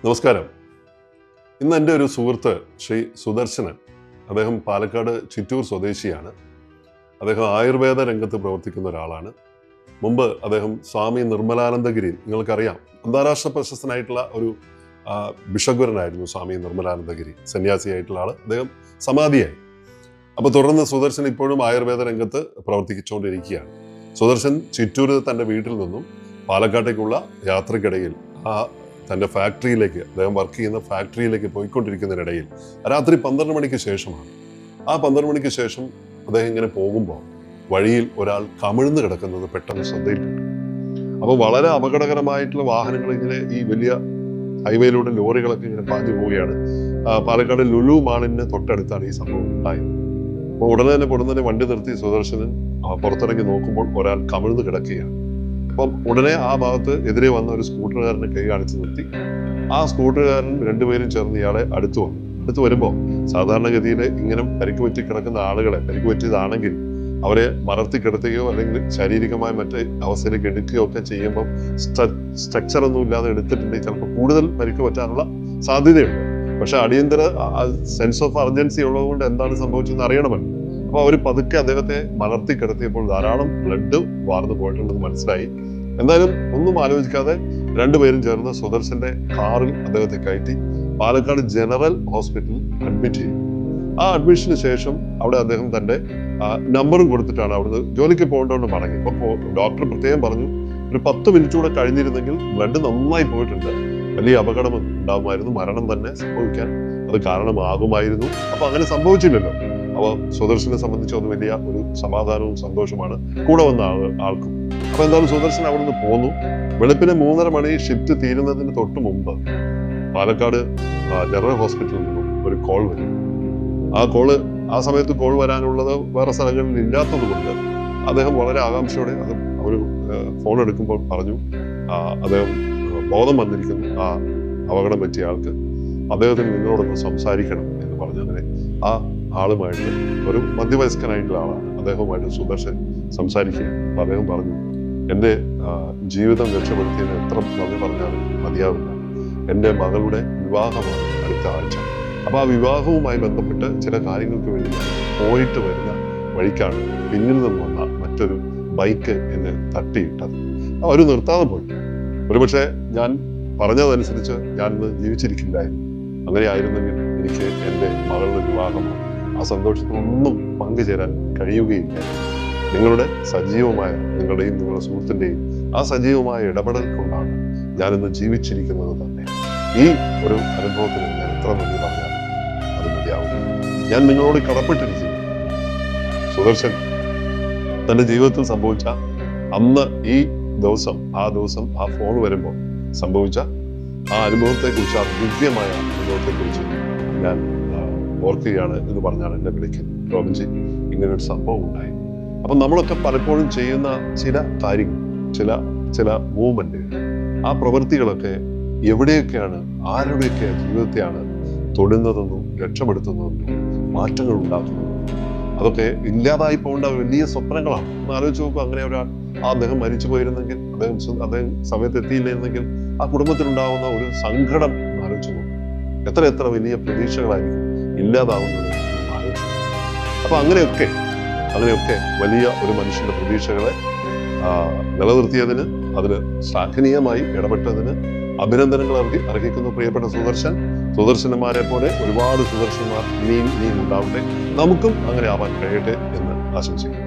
നമസ്കാരം. ഇന്ന് എൻ്റെ ഒരു സുഹൃത്ത് ശ്രീ സുദർശനൻ, അദ്ദേഹം പാലക്കാട് ചിറ്റൂർ സ്വദേശിയാണ്. അദ്ദേഹം ആയുർവേദ രംഗത്ത് പ്രവർത്തിക്കുന്ന ഒരാളാണ്. മുമ്പ് അദ്ദേഹം സ്വാമി നിർമ്മലാനന്ദഗിരി, നിങ്ങൾക്കറിയാം, അന്താരാഷ്ട്ര പ്രശസ്തനായിട്ടുള്ള ഒരു ബിഷഗ്വരനായിരുന്നു സ്വാമി നിർമ്മലാനന്ദഗിരി, സന്യാസിയായിട്ടുള്ള ആൾ. അദ്ദേഹം സമാധിയായി. അപ്പോൾ തുടർന്ന് സുദർശൻ ഇപ്പോഴും ആയുർവേദ രംഗത്ത് പ്രവർത്തിച്ചുകൊണ്ടിരിക്കുകയാണ്. സുദർശൻ ചിറ്റൂർ തൻ്റെ വീട്ടിൽ നിന്നും പാലക്കാട്ടേക്കുള്ള യാത്രക്കിടയിൽ തൻ്റെ ഫാക്ടറിയിലേക്ക്, അദ്ദേഹം വർക്ക് ചെയ്യുന്ന ഫാക്ടറിയിലേക്ക് പോയിക്കൊണ്ടിരിക്കുന്നതിനിടയിൽ രാത്രി 12 മണിക്ക് ശേഷമാണ്. ആ 12 മണിക്ക് ശേഷം അദ്ദേഹം ഇങ്ങനെ പോകുമ്പോൾ വഴിയിൽ ഒരാൾ കമിഴ്ന്ന് കിടക്കുന്നത് പെട്ടെന്ന് ശ്രദ്ധയിൽപ്പെട്ടു. അപ്പോൾ വളരെ അപകടകരമായിട്ടുള്ള വാഹനങ്ങൾ ഇങ്ങനെ ഈ വലിയ ഹൈവേയിലൂടെ ലോറികളൊക്കെ ഇങ്ങനെ പാഞ്ഞു പോവുകയാണ്. പാലക്കാട് ലുലു മാളിന് തൊട്ടടുത്താണ് ഈ സംഭവം ഉണ്ടായത്. അപ്പോൾ ഉടനെ തന്നെ വണ്ടി നിർത്തി സുദർശനൻ പുറത്തിറങ്ങി നോക്കുമ്പോൾ ഒരാൾ കമിഴ്ന്ന് കിടക്കുകയാണ്. അപ്പം ഉടനെ ആ ഭാഗത്ത് എതിരെ വന്ന ഒരു സ്കൂട്ടറുകാരനെ കൈ കാണിച്ച് നിർത്തി. ആ സ്കൂട്ടറുകാരൻ രണ്ടുപേരും ചേർന്ന് ഇയാളെ അടുത്ത് വരുമ്പോൾ സാധാരണഗതിയിൽ ഇങ്ങനെ പരിക്ക് പറ്റി കിടക്കുന്ന ആളുകളെ, പരിക്ക് പറ്റിയതാണെങ്കിൽ അവരെ മലർത്തി കിടത്തുകയോ അല്ലെങ്കിൽ ശാരീരികമായ മറ്റേ അവസ്ഥയിലേക്ക് എടുക്കുകയോ ഒക്കെ ചെയ്യുമ്പോൾ സ്ട്രക്ചർ ഒന്നും ഇല്ലാതെ എടുത്തിട്ടുണ്ടെങ്കിൽ ചിലപ്പോൾ കൂടുതൽ പരിക്ക് പറ്റാനുള്ള സാധ്യതയുണ്ട്. പക്ഷെ അടിയന്തര സെൻസ് ഓഫ് അർജൻസി ഉള്ളതുകൊണ്ട് എന്താണ് സംഭവിച്ചതെന്ന് അറിയണമല്ലോ. അപ്പോൾ അവർ പതുക്കെ അദ്ദേഹത്തെ മലർത്തി കിടത്തിയപ്പോൾ ധാരാളം ബ്ലഡ് വാർന്നു പോയിട്ടുണ്ടെന്ന് മനസ്സിലായി. എന്തായാലും ഒന്നും ആലോചിക്കാതെ രണ്ടുപേരും ചേർന്ന് സുദർശന്റെ കാറിൽ അദ്ദേഹത്തെ കയറ്റി പാലക്കാട് ജനറൽ ഹോസ്പിറ്റലിൽ അഡ്മിറ്റ് ചെയ്തു. ആ അഡ്മിഷന് ശേഷം അവിടെ അദ്ദേഹം തന്റെ നമ്പറും കൊടുത്തിട്ടാണ് അവിടുന്ന് ജോലിക്ക് പോകേണ്ടതെന്ന് പറഞ്ഞു. അപ്പോൾ ഡോക്ടർ പ്രത്യേകം പറഞ്ഞു, ഒരു 10 മിനിറ്റ് കൂടെ കഴിഞ്ഞിരുന്നെങ്കിൽ ബ്ലഡ് നന്നായി പോയിട്ടുണ്ട്, വലിയ അപകടം ഉണ്ടാകുമായിരുന്നു, മരണം തന്നെ സംഭവിക്കാൻ അത് കാരണമാകുമായിരുന്നു. അപ്പൊ അങ്ങനെ സംഭവിച്ചില്ലല്ലോ. അപ്പോൾ സുദർശനെ സംബന്ധിച്ച് അത് വലിയ ഒരു സമാധാനവും സന്തോഷമാണ് കൂടെ വന്ന ആൾക്കും. അപ്പൊ എന്തായാലും സുദർശൻ അവിടുന്ന് പോന്നു. വെളുപ്പിന് 3:30 മണി ഷിഫ്റ്റ് തീരുന്നതിന് തൊട്ട് മുമ്പ് പാലക്കാട് ജനറൽ ഹോസ്പിറ്റലിൽ നിന്നും ഒരു കോൾ വരും. ആ സമയത്ത് കോൾ വരാനുള്ളത് വേറെ സ്ഥലങ്ങളിൽ ഇല്ലാത്തത് കൊണ്ട് അദ്ദേഹം വളരെ ആകാംക്ഷയോടെ അത് ഒരു ഫോൺ എടുക്കുമ്പോൾ പറഞ്ഞു, അദ്ദേഹം ബോധം വന്നിരിക്കുന്നു, ആ അപകടം പറ്റിയ ആൾക്ക്, അദ്ദേഹത്തിന് നിങ്ങളോടൊന്ന് സംസാരിക്കണം എന്ന് പറഞ്ഞു. അങ്ങനെ ആ ആളുമായിട്ട്, ഒരു മധ്യവയസ്കനായിട്ടുള്ള ആളാണ്, അദ്ദേഹവുമായിട്ട് സുദർശൻ സംസാരിക്കുക. അപ്പൊ അദ്ദേഹം പറഞ്ഞു, എൻ്റെ ജീവിതം രക്ഷപ്പെടുത്തിയതിന് എത്ര നന്ദി പറഞ്ഞാലും മതിയാവില്ല. എൻ്റെ മകളുടെ വിവാഹമാണ് അടുത്ത ആഴ്ച. അപ്പൊ ആ വിവാഹവുമായി ബന്ധപ്പെട്ട് ചില കാര്യങ്ങൾക്ക് വേണ്ടി പോയിട്ട് വരുന്ന വഴിക്കാണ് പിന്നിൽ നിന്ന് വന്ന മറ്റൊരു ബൈക്ക് എന്നെ തട്ടിയിട്ടത്. അവർ നിർത്താതെ പോയി. ഒരുപക്ഷെ ഞാൻ പറഞ്ഞതനുസരിച്ച് ഞാൻ ഇന്ന് ജീവിച്ചിരിക്കില്ലായിരുന്നു. അങ്ങനെ ആയിരുന്നെങ്കിൽ എനിക്ക് എൻ്റെ മകളുടെ വിവാഹമോ ആ സന്തോഷത്തിനൊന്നും പങ്കുചേരാൻ കഴിയുകയില്ല. നിങ്ങളുടെയും നിങ്ങളുടെ സുഹൃത്തിൻ്റെയും ആ സജീവമായ ഇടപെടൽ കൊണ്ടാണ് ഞാനിന്ന് ജീവിച്ചിരിക്കുന്നത് തന്നെ. ഈ ഒരു അനുഭവത്തിന് ഞാൻ എത്ര നന്ദി പറഞ്ഞാലും അത് മതിയാവില്ല. ഞാൻ നിങ്ങളോട് കടപ്പെട്ടിരിക്കുന്നു. സുദർശൻ തൻ്റെ ജീവിതത്തിൽ സംഭവിച്ച അന്ന് ആ ദിവസം ആ ഫോൺ വരുമ്പോൾ സംഭവിച്ച ആ അനുഭവത്തെക്കുറിച്ച്, ആ ദിവ്യമായ അനുഭവത്തെക്കുറിച്ച് ഞാൻ ഓർക്കുകയാണ് എന്ന് പറഞ്ഞാണ് എന്നെ വിളിക്കുന്നത്. റോബിൻജി, ഇങ്ങനൊരു സംഭവം ഉണ്ടായി. അപ്പം നമ്മളൊക്കെ പലപ്പോഴും ചെയ്യുന്ന ചില കാര്യങ്ങൾ, ചില മൂവ്മെന്റുകൾ, ആ പ്രവൃത്തികളൊക്കെ എവിടെയൊക്കെയാണ്, ആരുടെയൊക്കെ ജീവിതത്തെയാണ് തൊടുന്നതെന്നും രക്ഷപ്പെടുത്തുന്നതെന്നും മാറ്റങ്ങൾ ഉണ്ടാക്കുന്നതും അതൊക്കെ ഇല്ലാതായി പോകേണ്ട വലിയ സ്വപ്നങ്ങളാണ്. ഒന്ന് ആലോചിച്ച് നോക്കുക. അങ്ങനെ അദ്ദേഹം മരിച്ചു പോയിരുന്നെങ്കിൽ, അദ്ദേഹം സമയത്ത് എത്തിയില്ലായിരുന്നെങ്കിൽ ആ കുടുംബത്തിനുണ്ടാവുന്ന ഒരു സങ്കടം ആലോചിച്ച് നോക്കും. എത്ര വലിയ പ്രതീക്ഷകളായിരിക്കും ഇല്ലാതാവുന്നത് ആലോചിച്ചു. അപ്പൊ അങ്ങനെയൊക്കെ വലിയ ഒരു മനുഷ്യന്റെ പ്രതീക്ഷകളെ നിലനിർത്തിയതിന്, അതിന് ശ്ലാഘനീയമായി ഇടപെട്ടതിന് അഭിനന്ദനങ്ങൾ അർഹിക്കുന്നു പ്രിയപ്പെട്ട സുദർശനന്മാരെ പോലെ ഒരുപാട് സുദർശന്മാർ ഇനിയും ഉണ്ടാവട്ടെ. നമുക്കും അങ്ങനെ ആവാൻ കഴിയട്ടെ എന്ന് ആശംസിക്കുന്നു.